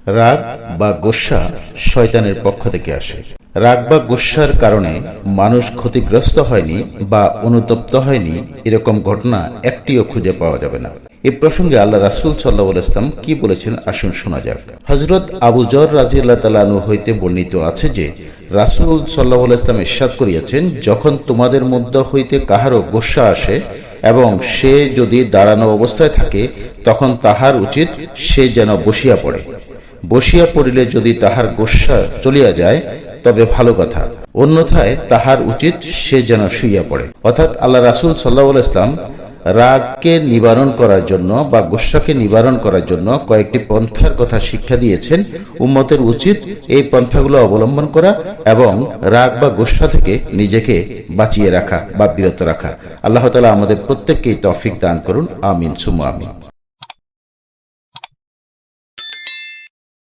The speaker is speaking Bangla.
রাগ বা গোস্বা শয়তানের পক্ষ থেকে আসে। রাগ বা গোস্বার কারণে মানুষ ক্ষতিগ্রস্ত হয়নি বা অনুতপ্ত হয়নি, এরকম ঘটনা একটিও খুঁজে পাওয়া যাবে না। এ প্রসঙ্গে আল্লাহ রাসূল সাল্লাল্লাহু আলাইহি ওয়াসাল্লাম কি বলেছেন আসুন শোনা যাক। হযরত আবু যর রাদিয়াল্লাহু তাআলা আনহু হইতে বর্ণিত আছে যে রাসূল সাল্লাল্লাহু আলাইহি ওয়াসাল্লাম ইরশাদ করিয়াছেন, যখন তোমাদের মধ্য হইতে কাহারও গোস্বা আসে এবং সে যদি দাঁড়ানো অবস্থায় থাকে, তখন তাহার উচিত সে যেন বসিয়া পড়ে। বসিয়া পড়িলে যদি তাহার গোস্বা চলিয়া যায় তবে ভালো কথা, অন্যথায় তাহার উচিত সে যেন শুইয়া পড়ে। অর্থাৎ আল্লাহ রাসূল সাল্লাল্লাহু আলাইহি ওয়াসাল্লাম রাগকে নিবারণ করার জন্য বা গোস্বাকে নিবারণ করার জন্য কয়েকটি পন্থার কথা শিক্ষা দিয়েছেন। উম্মতের উচিত এই পন্থাগুলো অবলম্বন করা এবং রাগ বা গোস্বা থেকে নিজেকে বাঁচিয়ে রাখা বা বিরত রাখা। আল্লাহ তাআলা আমাদের প্রত্যেককেই তৌফিক দান করুন। আমিন সুম্মা আমিন।